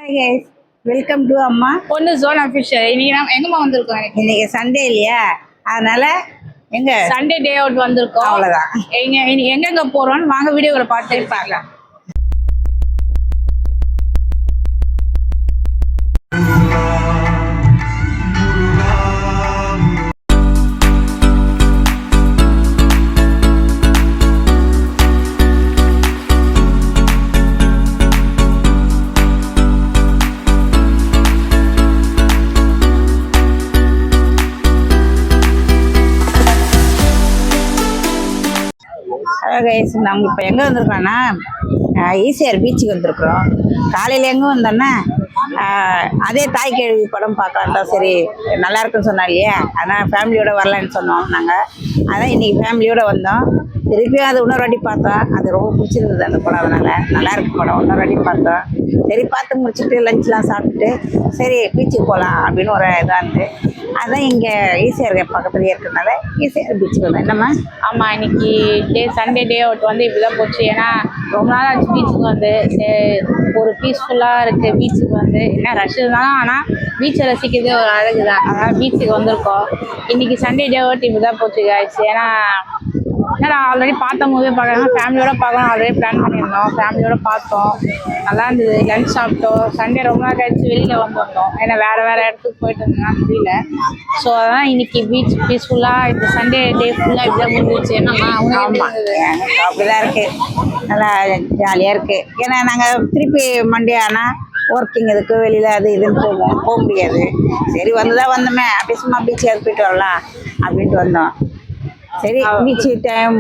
Hi guys, welcome to அம்மா பொண்ணு zone official. இன்னைக்கு நம்ம எங்கம்மா வந்திருக்கோம்? இன்னைக்கு சண்டே இல்லையா, அதனால எங்க சண்டே டே அவுட் வந்திருக்கோம். அவ்வளோதான். எங்கெங்க போறோம்னு வாங்க வீடியோவில் பார்த்து பார்க்கலாம். கைஸ், நாங்கள் இப்போ எங்கே வந்திருக்கோன்னா ஈசிஆர் பீச்சுக்கு வந்திருக்குறோம். காலையில் எங்கே வந்தோன்னா அதே தாய் கேள்வி படம் பார்க்கலான்டா, சரி நல்லா இருக்குன்னு சொன்னா இல்லையா, அதனால் ஃபேமிலியோடு வரலான்னு சொன்னோம். நாங்கள் அதான் இன்றைக்கி ஃபேமிலியோடு வந்தோம். திருப்பியும் அது இன்னொரு வாட்டி பார்த்தோம். அது ரொம்ப பிடிச்சிருந்தது அந்த படம், அதனால் நல்லா இருக்கு படம். இன்னொரு வாட்டி பார்த்தோம். சரி பார்த்து முடிச்சுட்டு லஞ்செலாம் சாப்பிட்டுட்டு சரி பீச்சுக்கு போகலாம் அப்படின்னு ஒரு இதாக இருந்து அதான் இங்கே ஈசிஆர் பக்கத்துலேயே இருக்கிறதுனால ஈசிஆர் பீச்சுக்கு வந்தோம். என்னம்மா? ஆமாம், இன்னைக்கு சண்டே டே அவுட் வந்து இப்படி தான் போச்சு. ஏன்னா ரொம்ப நாள் ஆச்சு பீச்சுக்கு வந்து. ஒரு பீஸ்ஃபுல்லாக இருக்குது பீச்சுக்கு வந்து. என்ன ரஷ் தான், ஆனால் பீச்சை ரசிக்கிறது ஒரு அழகு தான். அதனால் பீச்சுக்கு வந்திருக்கோம். இன்றைக்கி சண்டே டே அவுட் இப்படி தான் போச்சு ஆயிடுச்சு. ஏன்னா நான் ஆல்ரெடி பார்த்த மூவியை பார்க்கலாம், ஃபேமிலியோட பார்க்கலாம் ஆல்ரெடி பிளான் பண்ணியிருந்தோம். ஃபேமிலியோட பார்த்தோம், நல்லா இருந்தது. லஞ்ச் சாப்பிட்டோம். சண்டே ரொம்ப நாள் கழிச்சு வெளியில் வந்தோம். ஏன்னா வேறு இடத்துக்கு போயிட்டு இருந்தோம்னா முடியல. ஸோ அதான் இன்னைக்கு பீச் பீஸ்ஃபுல்லாக இந்த சண்டே டே ஃபுல்லாக இப்படிதான் முடிஞ்சிச்சு. என்னம்மா அப்படிதான் இருக்குது, நல்லா ஜாலியாக இருக்குது. ஏன்னா நாங்கள் திருப்பி மண்டே ஆனால் ஒர்க்கிங் இதுக்கு வெளியில் அது இதுன்னு போக முடியாது. சரி வந்துதான் வந்தோமே, அப்படி சும்மா பீச் போயிட்டு வரலாம் அப்படின்ட்டு வந்தோம். சரி பீச்சு டைம்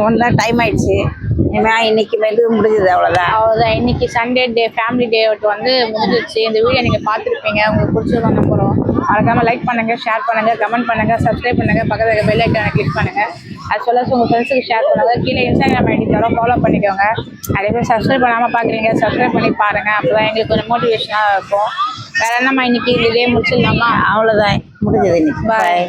வந்தால் டைம் ஆயிடுச்சு. இன்னைக்கு இது முடிஞ்சது, அவ்வளோதான். இன்னைக்கு சண்டே டே ஃபேமிலி டே அவுட் வந்து முடிஞ்சிச்சு. இந்த வீடியோ நீங்கள் பார்த்துருப்பீங்க. உங்களுக்கு பிடிச்சது நம்புகிறோம். மறக்காமல் லைக் பண்ணுங்கள், ஷேர் பண்ணுங்கள், கமெண்ட் பண்ணுங்கள், சப்ஸ்கிரைப் பண்ணுங்கள், பக்கத்தில் பெல் ஐக்கானை கிளிக் பண்ணுங்கள். அது சொல்ல உங்கள் ஃப்ரெண்ட்ஸுக்கு ஷேர் பண்ணுங்கள். கீழே இன்ஸ்டாகிராம் ஐடி தரோம், ஃபாலோ பண்ணிக்கோங்க. அதே மாதிரி சப்ஸ்கிரைப் பண்ணாமல் பார்க்குறீங்க, சப்ஸ்கிரைப் பண்ணி பாருங்கள். அப்போ தான் எங்களுக்கு கொஞ்சம் மோட்டிவேஷனாக இருக்கும். வேறு என்னம்மா இன்னைக்கு இதே முடிச்சிடலாமா? அவ்வளோதான், முடிஞ்சது இன்னைக்கு. பாய்.